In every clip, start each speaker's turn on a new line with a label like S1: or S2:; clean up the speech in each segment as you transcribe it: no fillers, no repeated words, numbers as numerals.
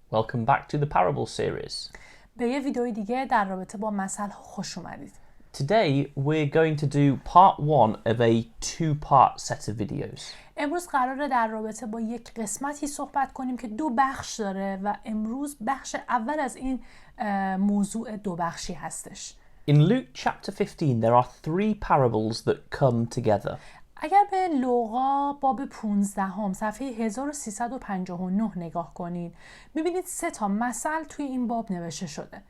S1: Welcome back to the Parable series.
S2: به یه ویدیوی دیگه در رابطه با مثل ها خوش اومدید.
S1: Today we're going to do part one of a two-part set of videos.
S2: امروز قراره در رابطه با یک قسمتی صحبت کنیم که دو بخش داره و امروز بخش اول از این موضوع دو بخشی هستش.
S1: In Luke chapter 15 there are three parables that come together.
S2: اگر به لوقا باب 15 صفحه 1359 نگاه کنید میبینید 3 تا مثل توی این باب نوشته شده.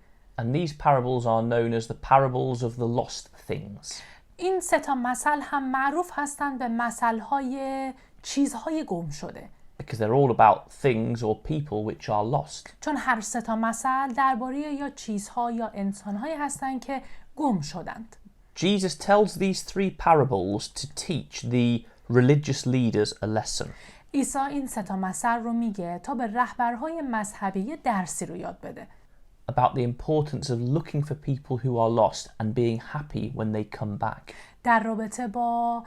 S1: And these parables are known as the parables of the lost things.
S2: این 3 تا مثل هم معروف هستند به مثل‌های چیزهای گم شده.
S1: Because they're all about things or people which are lost.
S2: چون هر 3 تا مثل درباره یا چیزها یا انسان‌هایی هستند که گم شدند.
S1: Jesus tells these three parables to teach the religious leaders a lesson.
S2: عیسی این 3 تا مثل رو میگه تا به رهبرهای مذهبی یه درسی رو یاد بده.
S1: About the importance of looking for people who are lost and being happy when they come back.
S2: در رابطه با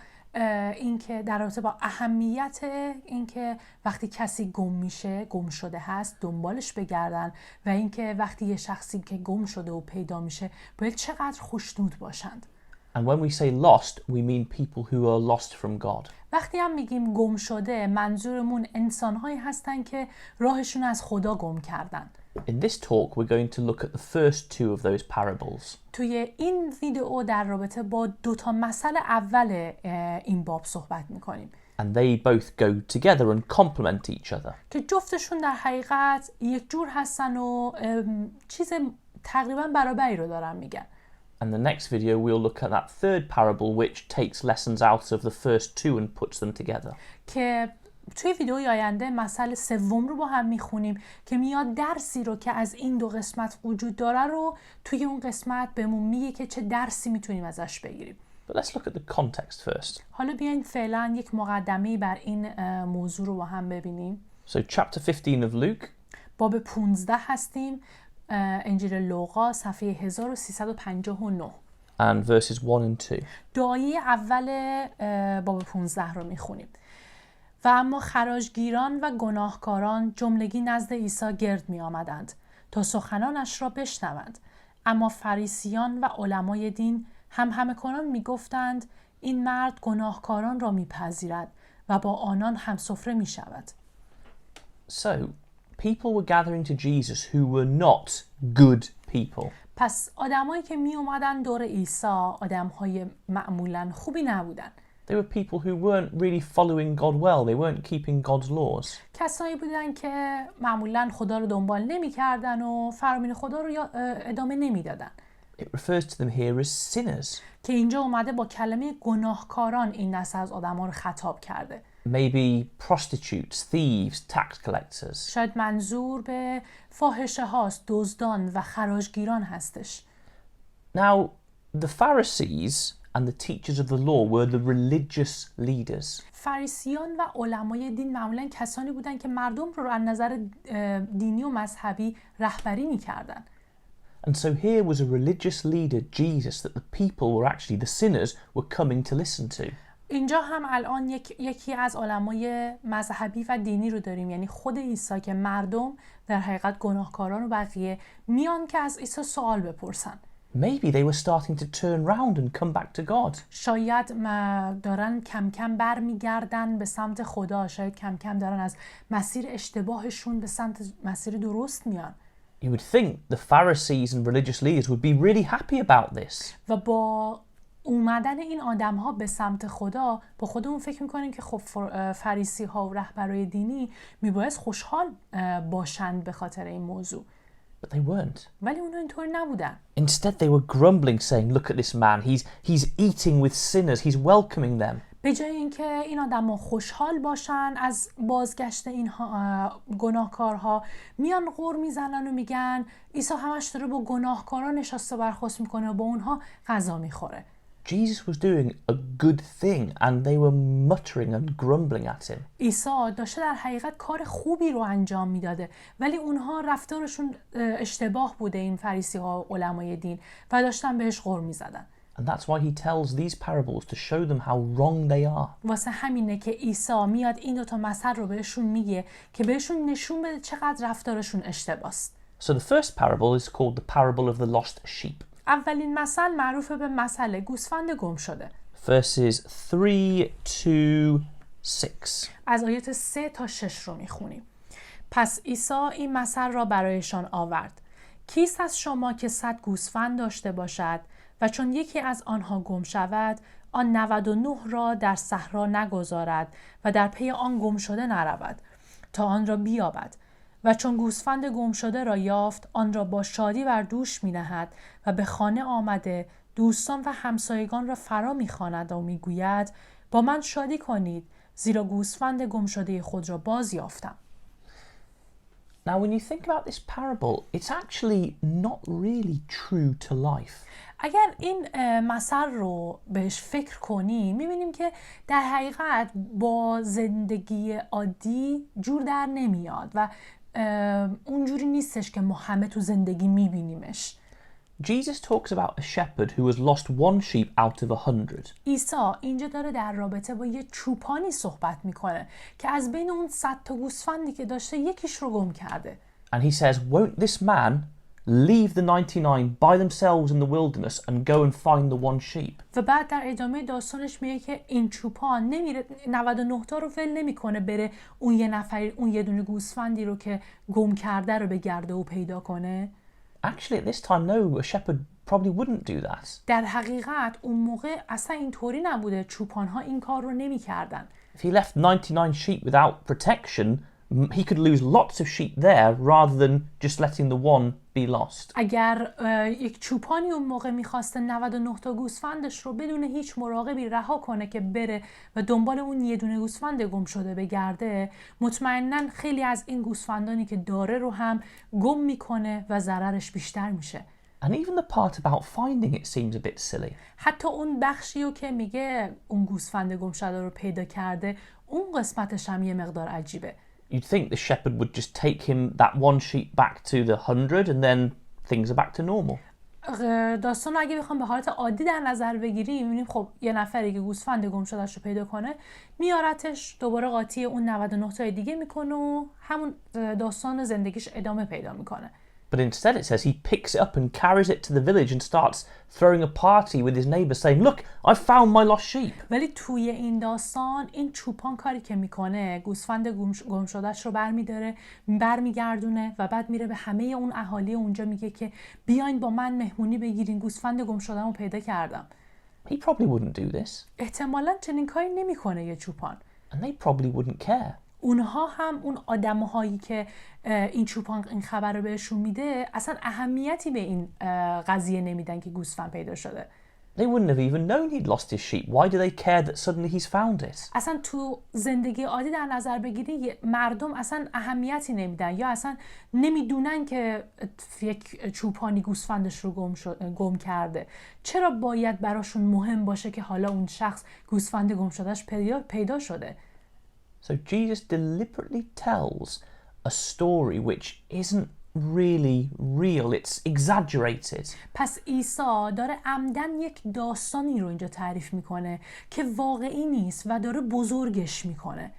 S2: اهمیت اینکه وقتی کسی گم میشه، گم شده هست، دنبالش بگردن و اینکه وقتی یه شخصی که گم شده و پیدا میشه باید چقدر خوشنود باشند.
S1: And when we say lost, we mean people who are lost from God.
S2: وقتی هم میگیم گم شده منظورمون انسان‌هایی هستن که راهشون از خدا گم کردن.
S1: In this talk, we're going to look at the first two of those parables.
S2: توی این ویدیو در رابطه با 2 تا مثل اول این باب صحبت میکنیم.
S1: And they both go together and complement each other.
S2: که جفتشون در حقیقت یک جور هستن و چیز تقریبا برابری رو دارن میگن.
S1: And the next video, we'll look at that third parable which takes lessons out of the first two and puts them together.
S2: که توی ویدیوی آینده مثل سوم رو با هم میخونیم که میاد درسی رو که از این 2 قسمت وجود داره رو توی اون قسمت بهمون میگه که چه درسی میتونیم ازش بگیریم.
S1: But let's look at the context first.
S2: حالا بیاین فعلا یک مقدمه‌ای بر این موضوع رو با هم ببینیم.
S1: So chapter 15 of Luke.
S2: باب 15 هستیم. انجیل لوقا صفحه 1359.
S1: And verses 1 and 2.
S2: دعای اول باب 15 رو میخونیم. و اما خراجگیران و گناهکاران جملگی نزد عیسی گرد می آمدند تا سخنانش را بشنوند. اما فریسیان و علمای دین همه کنان می گفتند این مرد گناهکاران را می پذیرد و با آنان هم سفره می شود.
S1: So, people were gathering to Jesus who were not good people.
S2: پس آدمایی که می اومدن دور عیسی آدمهای معمولاً خوبی نبودن.
S1: They were people who weren't really following God well. They weren't keeping God's laws.
S2: کسایی بودن که معمولاً خدا رو دنبال نمی‌کردن و فرامین خدا رو ادامه نمیدادن.
S1: It refers to them here as sinners.
S2: که اینجا اومده با کلمه گناهکاران این نسل از آدم‌ها رو خطاب کرده.
S1: Maybe prostitutes, thieves, tax collectors.
S2: شاید منظور به فاحشه هاست، دزدان و خراجگیران هستش.
S1: Now, the Pharisees and the teachers of the law were the religious leaders.
S2: فریسیان و علمای دین معمولاً کسانی بودن که مردم رو از نظر دینی و مذهبی رهبری می‌کردن.
S1: And so here was a religious leader, Jesus, that the people were actually, the sinners, were coming to listen to.
S2: اینجا هم الان یکی از علمای مذهبی و دینی رو داریم، یعنی خود عیسی که مردم در حقیقت گناهکاران و بقیه میان که از عیسی سوال بپرسن.
S1: Maybe they were starting to turn round and come back to God.
S2: شاید دارن کم کم برمیگردن به سمت خدا، شاید کم کم دارن از مسیر اشتباهشون به سمت مسیر درست میان.
S1: You would think the Pharisees and religious leaders would be really happy about this.
S2: و با اومدن این آدم‌ها به سمت خدا با خودمون فکر می‌کنیم که خب فریسی‌ها و رهبرای دینی میبایست خوشحال باشند به خاطر این موضوع.
S1: But they weren't.
S2: ولی اونها اینطور نبودن.
S1: Instead they were grumbling, saying, look at this man, he's eating with sinners, he's welcoming them.
S2: به جای اینکه این آدم‌ها خوشحال باشن از بازگشت این گناهکارها میان غر میزنن و میگن عیسی همش داره با گناهکاران نشسته برخاست میکنه و با اونها غذا میخوره.
S1: Jesus was doing a good thing and they were muttering and grumbling at him.
S2: عیسی داشته در حقیقت کار خوبی رو انجام میداده ولی اونها رفتارشون اشتباه بوده، این فریسی ها و علمای دین، و داشتن بهش غر میزدن.
S1: And that's why he tells these parables to show them how wrong they are.
S2: واسه همینه که عیسی میاد این دوتا مثل رو بهشون میگه که بهشون نشون بده چقدر رفتارشون اشتباست.
S1: So the first parable is called the parable of the lost sheep.
S2: اولین مثل معروف به مثل گوسفند گم شده.
S1: Verses 3 to 6.
S2: از آیات 3 تا 6 رو میخونیم. پس عیسی این مثل را برایشان آورد. کیست از شما که 100 گوسفند داشته باشد و چون یکی از آنها گم شود آن 99 را در صحرا نگذارد و در پی آن گم شده نرود تا آن را بیابد و چون گوسفند گم شده را یافت آن را با شادی بر دوش می نهد و به خانه آمده دوستان و همسایگان را فرا می خواند و می گوید با من شادی کنید زیرا گوسفند گم شده خود را باز یافتم.
S1: Now, when you think about this parable, it's actually not really true to life.
S2: اگر این مثل رو بهش فکر کنیم میبینیم که در حقیقت با زندگی عادی جور در نمیاد و اونجوری نیستش که ما همه تو زندگی میبینیمش.
S1: Jesus talks about a shepherd who has lost one sheep out of 100.
S2: عیسی اینجا داره در رابطه با یه چوپانی صحبت میکنه که از بین اون 100 تا گوسفندی که داشته یکیش رو گم کرده.
S1: And he says, won't this man leave the 99 by themselves in the wilderness and go and find the one sheep?
S2: و بعد در ادامه داستانش میگه که این چوپان نمیره 99 تا رو ول نمیکنه بره اون یه نفر اون یه دونه گوسفندی رو که گم کرده رو بگرده و پیدا کنه.
S1: Actually, at this time, no, a shepherd probably wouldn't do that.
S2: در حقیقت اون موقع اصلا اینطوری نبوده. چوپان‌ها این کار رو نمی‌کردن.
S1: If he left 99 sheep without protection, he could lose lots of sheep there rather than just letting the one be lost.
S2: اگر یک چوپانی اون موقع می‌خواسته 99 تا گوسفندش رو بدون هیچ مراقبی رها کنه که بره و دنبال اون یه دونه گوسفند گم شده بگرده، مطمئناً خیلی از این گوسفندانی که داره رو هم گم می‌کنه و ضررش بیشتر میشه.
S1: And even the part about finding it seems a bit silly.
S2: حتی اون بخشیو که میگه اون گوسفند گم شده رو پیدا کرده، اون قسمتش هم یه مقدار عجیبه.
S1: You'd think the shepherd would just take him that one sheep back to the 100 and then things are back to normal.
S2: داستان رو اگه بخوام به حالت عادی در نظر بگیریم می‌بینیم خب یه نفری که گوسفند گم شده‌اش رو پیدا کنه میارتش دوباره قاطی اون 99 تای دیگه میکنه و همون داستان زندگیش ادامه پیدا میکنه.
S1: But instead it says he picks it up and carries it to the village and starts throwing a party with his neighbours saying, look, I found my lost sheep.
S2: ولی توی این داستان این چوپان کاری که میکنه گوسفند گم شدهش رو برمیگردونه و بعد میره به همه اون اهالی اونجا میگه که بیاین با من مهمونی بگیرین گوسفند گم شده‌مو رو پیدا کردم.
S1: He probably wouldn't do this.
S2: احتمالاً چنین کاری نمیکنه یه چوپان.
S1: And they probably wouldn't care.
S2: اونها هم اون آدم‌هایی که این چوپان این خبر رو بهشون میده اصلا اهمیتی به این قضیه نمیدن که گوسفند پیدا شده.
S1: They wouldn't have even known he'd lost his sheep. Why do they care that suddenly he's found it?
S2: اصلا تو زندگی عادی در نظر بگیری مردم اصلا اهمیتی نمیدن یا اصلا نمیدونن که یک چوپانی گوسفندش رو گم کرده. چرا باید براشون مهم باشه که حالا اون شخص گوسفند گم شدهش پیدا شده؟
S1: So Jesus deliberately tells a story which isn't really real, it's exaggerated.
S2: پس عیسی داره عمدن یک داستانی رو اینجا تعریف میکنه که واقعی نیست و داره بزرگش میکنه.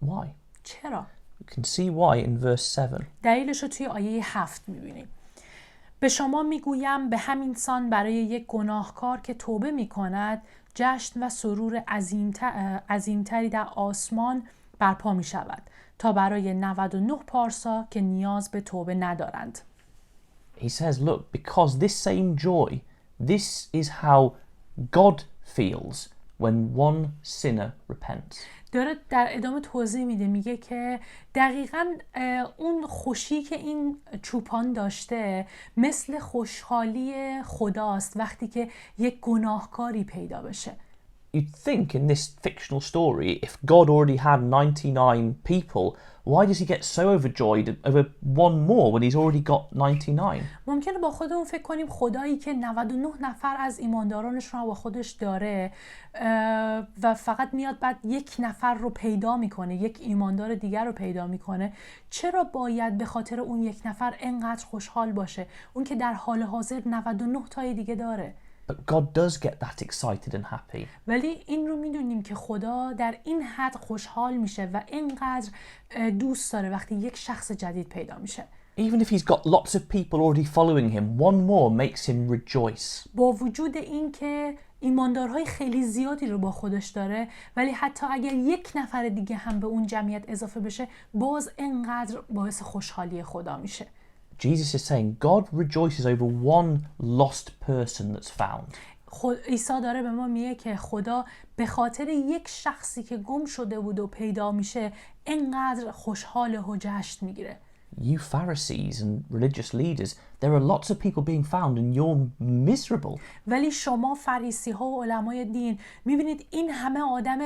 S1: Why?
S2: چرا؟
S1: You can see why in verse 7.
S2: دلیلش رو توی آیه 7 میبینیم. به شما میگویم به همین سان برای یک گناهکار که توبه میکند جشن و سرور عظیمتری در آسمان برپا می شود تا برای 99 پارسا که نیاز به توبه ندارند.
S1: He says, look, because this same joy, this is how God feels when one sinner repents.
S2: داره در ادامه توضیح میده میگه که دقیقاً اون خوشی که این چوپان داشته مثل خوشحالی خداست وقتی که یک گناهکاری پیدا بشه.
S1: You'd think in this fictional story, if God already had 99 people, why does he get so overjoyed over one more when he's already got 99?
S2: ممکنه با خودمون فکر کنیم خدایی که 99 نفر از ایماندارانش رو با خودش داره و فقط میاد بعد یک نفر رو پیدا میکنه، یک ایماندار دیگر رو پیدا میکنه، چرا باید به خاطر اون یک نفر انقدر خوشحال باشه؟ اون که در حال حاضر 99 تای دیگه داره.
S1: But God does get that excited and happy.
S2: ولی این رو میدونیم که خدا در این حد خوشحال میشه و اینقدر دوست داره وقتی یک شخص جدید پیدا میشه.
S1: Even if he's got lots of people already following him, one more makes him rejoice.
S2: با وجود این که ایماندارهای خیلی زیادی رو با خودش داره، ولی حتی اگر یک نفر دیگه هم به اون جمعیت اضافه بشه، باز اینقدر باعث خوشحالی خدا میشه.
S1: Jesus is saying God rejoices over one lost person that's found.
S2: عیسی داره به ما میگه که خدا به خاطر یک شخصی که گم شده بود و پیدا میشه اینقدر خوشحال و جشن میگیره.
S1: You Pharisees and religious leaders, there are lots of people being found and you're miserable.
S2: ولی شما فریسی ها و علمای دین میبینید این همه آدم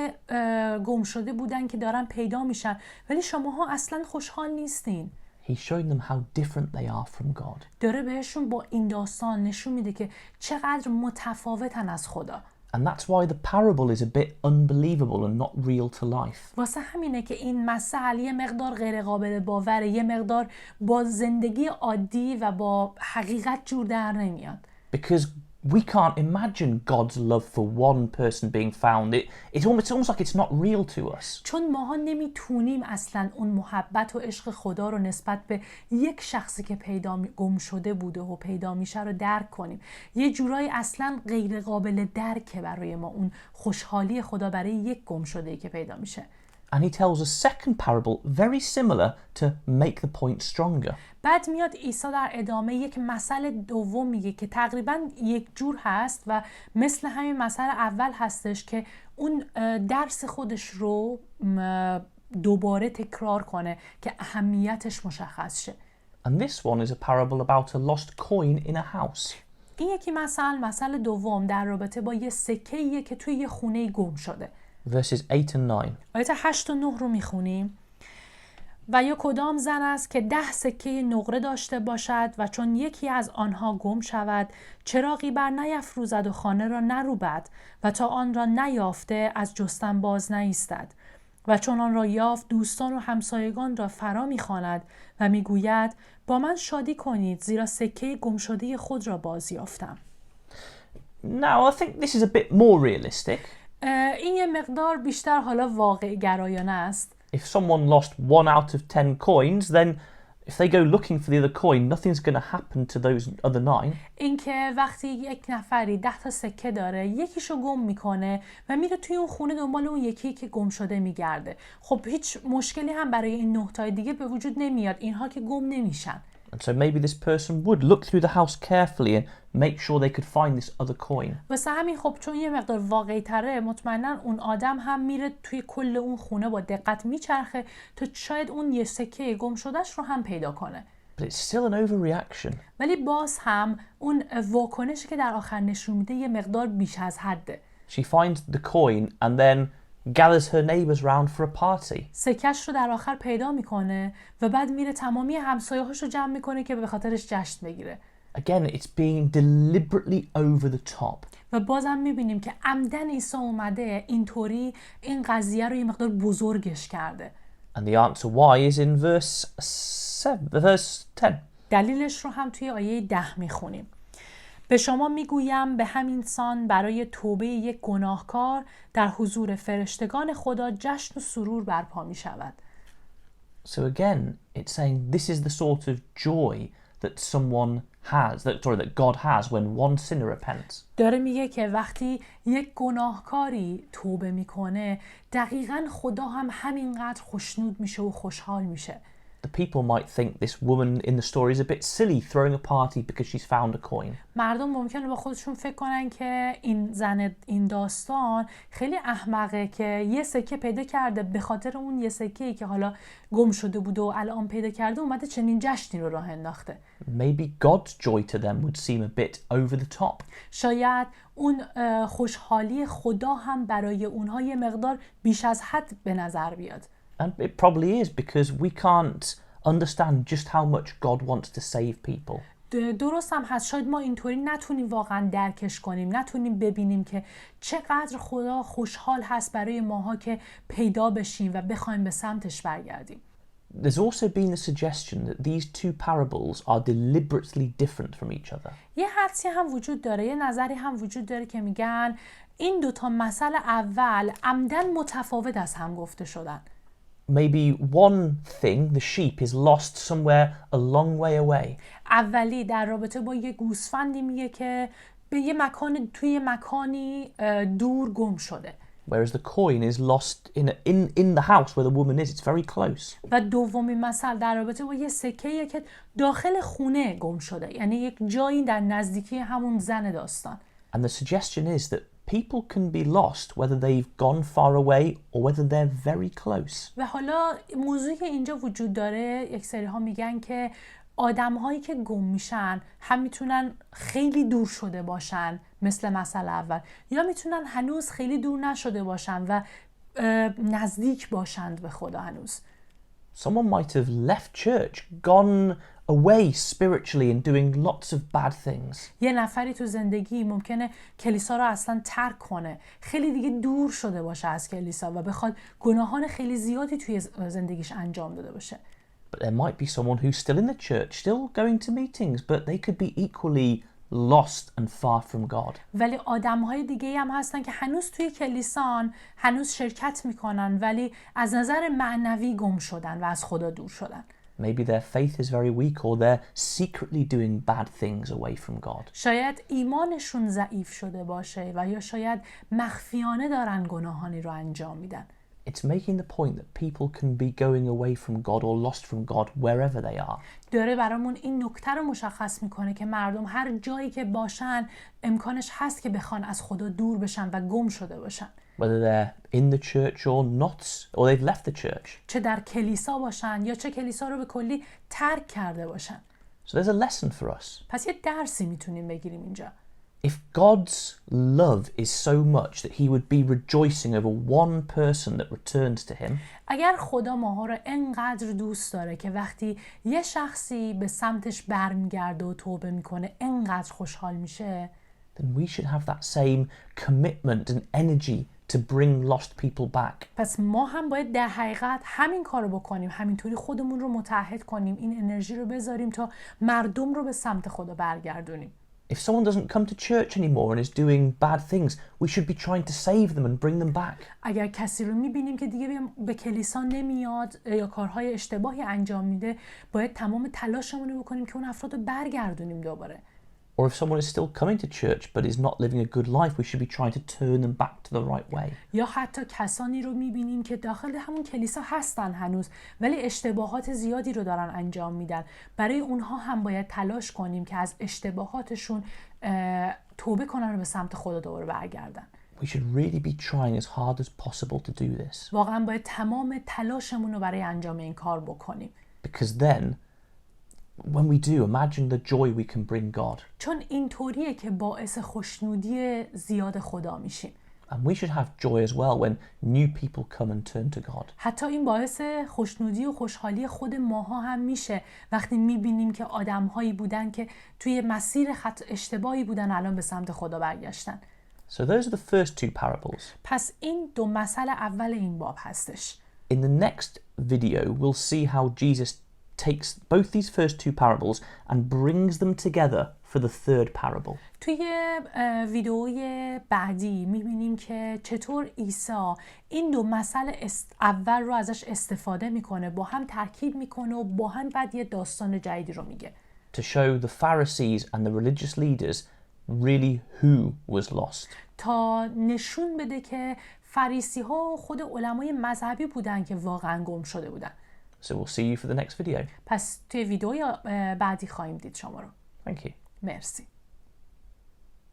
S2: گم شده بودن که دارن پیدا میشن، ولی شماها اصلا خوشحال نیستین.
S1: He's showing them how different they are from God.
S2: داره بهشون با این داستان نشون میده که چقدر متفاوتن از خدا.
S1: And that's why the parable is a bit unbelievable and not real to life.
S2: واسه همینه که این مثل یه مقدار غیر قابل باوره، یه مقدار با زندگی عادی و با حقیقت جور در نمیاد.
S1: Because we can't imagine God's love for one person being found. It's almost like it's not real to us.
S2: چون ماها نمیتونیم اصلا اون محبت و عشق خدا رو نسبت به یک شخصی که گم شده بوده و پیدا میشه رو درک کنیم. یه جورایی اصلا غیر قابل درکه برای ما اون خوشحالی خدا برای یک گم شده‌ای که پیدا میشه.
S1: And he tells a second parable very similar to make the point stronger.
S2: بعد میاد عیسی در ادامه یک مثل دوم میگه که تقریبا یک جور هست و مثل همین مثل اول هستش که اون درس خودش رو دوباره تکرار کنه که اهمیتش مشخص شه.
S1: And this one is a parable about a lost coin in a house.
S2: این یکی مثل دوم در رابطه با یه سکه‌ایه که توی یه خونه گم شده.
S1: Verses 8 and 9.
S2: آیات 8 و 9 رو میخونیم. و یا کدام زن است که 10 سکه نقره داشته باشد و چون یکی از آنها گم شود چراغی بر نیفروزد و خانه را نروبد و تا آن را نیافته از جستن باز نایستد و چون آن را یافت دوستان و همسایگان را فرا میخواند و میگوید با من شادی کنید زیرا سکه گم شده خود را باز یافتم.
S1: Now I think this is a bit more realistic.
S2: این یه مقدار بیشتر حالا واقع گرایانه است.
S1: If someone lost 1 out of 10 coins, then if they go looking for the other coin, nothing's going to happen to those other 9.
S2: اینکه وقتی یک نفری 10 تا سکه داره یکیشو گم میکنه و میره توی اون خونه دنبال اون یکی که گم شده میگرده، خب هیچ مشکلی هم برای این 9 تای دیگه به وجود نمیاد، اینها که گم نمیشن.
S1: And so maybe this person would look through the house carefully and make sure they could find this other coin.
S2: واسه همین خب چون یه مقدار واقعی تره مطمئنا اون آدم هم میره توی کل اون خونه با دقت میچرخه تا شاید اون یه سکه گم شدهش رو هم پیدا کنه.
S1: But it's still an overreaction.
S2: ولی باز هم اون واکنشی که در آخر نشون میده یه مقدار بیش از حده.
S1: She finds the coin and then gathers her neighbours round for a party.
S2: سکش رو در آخر پیدا میکنه و بعد میره تمامی همسایه‌هاش رو جمع میکنه که به خاطرش جشن بگیره.
S1: Again, it's being deliberately over the top.
S2: و بازم میبینیم که عمدن عیسی اومده اینطوری این قضیه رو یه مقدار بزرگش کرده.
S1: And the answer why is in verse 10.
S2: دلیلش رو هم توی آیه 10 میخونیم. به شما میگویم به همین سان برای توبه یک گناهکار در حضور فرشتگان خدا جشن و سرور برپا می شود.
S1: So again, it's saying this is the sort of joy that someone has, that God has when one sinner repents.
S2: داره میگه که وقتی یک گناهکاری توبه میکنه دقیقاً خدا هم همینقدر خوشنود میشه و خوشحال میشه.
S1: The people might think this woman in the story is a bit silly throwing a party because she's found a coin.
S2: مردم ممکنه با خودشون فکر کنن که این زن این داستان خیلی احمقه که یه سکه پیدا کرده به خاطر اون یه سکه‌ای که حالا گم شده بود و الان پیدا کرده اومده چنین جشنی رو راه انداخته.
S1: Maybe God's joy to them would seem a bit over the top.
S2: شاید اون خوشحالی خدا هم برای اونها یه مقدار بیش از حد به نظر بیاد.
S1: And it probably is because we can't understand just how much God wants to save people.
S2: درست هم هست، شاید ما اینطوری نتونیم واقعا درکش کنیم، نتونیم ببینیم که چقدر خدا خوشحال هست برای ماها که پیدا بشیم و بخوایم به سمتش برگردیم.
S1: there's also been a suggestion that these two parables are deliberately different from each other.
S2: یه حدسی هم وجود داره، یه نظری هم وجود داره که میگن این دوتا مثل اول عمدن متفاوت از هم گفته شدن.
S1: Maybe one thing, the sheep, is lost somewhere a long way away.
S2: اولی در رابطه با یه گوسفندی میگه که به یه مکان توی مکانی دور گم شده.
S1: Whereas the coin is lost in the house where the woman is. It's very close.
S2: و دومی مثل در رابطه با یه سکه‌ایه که داخل خونه گم شده، یعنی یک جایی در نزدیکی همون زن داستان.
S1: And the suggestion is that people can be lost whether they've gone far away or whether they're very close.
S2: و حالا موضوعی که اینجا وجود داره، یک سری ها میگن که آدم‌هایی که گم میشن هم میتونن خیلی دور شده باشن مثل مثل اول، یا میتونن هنوز خیلی دور نشده باشن و نزدیک باشند به خدا هنوز.
S1: Someone might have left church, gone away spiritually and doing lots of bad things.
S2: یه نفری تو زندگی ممکنه کلیسا رو اصلا ترک کنه، خیلی دیگه دور شده باشه از کلیسا و بخواد گناهان خیلی زیادی توی زندگیش انجام داده باشه.
S1: But there might be someone who's still in the church, still going to meetings, but they could be equally lost and far from God.
S2: ولی آدم‌های دیگه‌ای هم هستن که هنوز توی کلیسان، هنوز شرکت میکنن ولی از نظر معنوی گم شدن و از خدا دور شدن.
S1: Maybe their faith is very weak or they're secretly doing bad things away from God.
S2: شاید ایمانشون ضعیف شده باشه و یا شاید مخفیانه دارن گناهانی رو انجام میدن.
S1: It's making the point that people can be going away from God or lost from God wherever they are.
S2: داره برامون این نکته رو مشخص میکنه که مردم هر جایی که باشن امکانش هست که بخوان از خدا دور بشن و گم شده باشن.
S1: Whether they're in the church or not, or they've left the church.
S2: چه در کلیسا باشن یا چه کلیسا رو به کلی ترک کرده باشن.
S1: So there's a lesson for us.
S2: پس یه درسی میتونیم بگیریم اینجا.
S1: If God's love is so much that he would be rejoicing over one person that returns to him,
S2: اگر خدا ماها رو انقدر دوست داره که وقتی یه شخصی به سمتش برمیگرده و توبه میکنه انقدر خوشحال میشه،
S1: then we should have that same commitment and energy to bring lost people back.
S2: پس ما هم باید در حقیقت همین کارو بکنیم، همینطوری خودمون رو متحد کنیم، این انرژی رو بذاریم تا مردم رو به سمت خدا برگردونیم.
S1: If someone doesn't come to church anymore and is doing bad things, we should be trying to save them and bring them back.
S2: اگر کسی رو میبینیم که دیگه به کلیسا نمیاد یا کارهای اشتباهی انجام میده، باید تمام تلاشمون رو بکنیم که اون افراد رو برگردونیم دوباره.
S1: Or if someone is still coming to church but is not living a good life, we should be trying to turn them back to the right way.
S2: یا حتی کسانی رو میبینیم که داخل همون کلیسا هستن هنوز ولی اشتباهات زیادی رو دارن انجام میدن. برای اونها هم باید تلاش کنیم که از اشتباهاتشون توبه کنن و به سمت خدا دوباره برگردن.
S1: We should really be trying as hard as possible to do this.
S2: واقعا باید تمام تلاشمون رو برای انجام این کار بکنیم.
S1: Because then, when we do, imagine the joy we can bring God.
S2: چون اینطوریه که باعث خوشنودی زیاد خدا میشیم.
S1: And we should have joy as well when new people come and turn to God.
S2: حتی این باعث خوشنودی و خوشحالی خود ماها هم میشه وقتی میبینیم که آدم‌هایی بودن که توی مسیر خط اشتباهی بودن الان به سمت خدا برگشتن.
S1: So those are the first two parables.
S2: پس این دو مثل اول این باب هستش.
S1: In the next video, we'll see how Jesus takes both these first two parables and brings them together for the third parable.
S2: توی ویدئوی بعدی میبینیم که چطور عیسی این دو مثل اول رو ازش استفاده میکنه، با هم ترکیب میکنه و با هم بعد یه داستان جدیدی رو میگه.
S1: To show the Pharisees and the religious leaders really who was lost.
S2: تا نشون بده که فریسی ها و خود علمای مذهبی بودن که واقعا گم شده بودن.
S1: So we'll see you for the next video.
S2: پس توی ویدئوی بعدی خواهیم دید شما رو.
S1: Thank you.
S2: مرسی.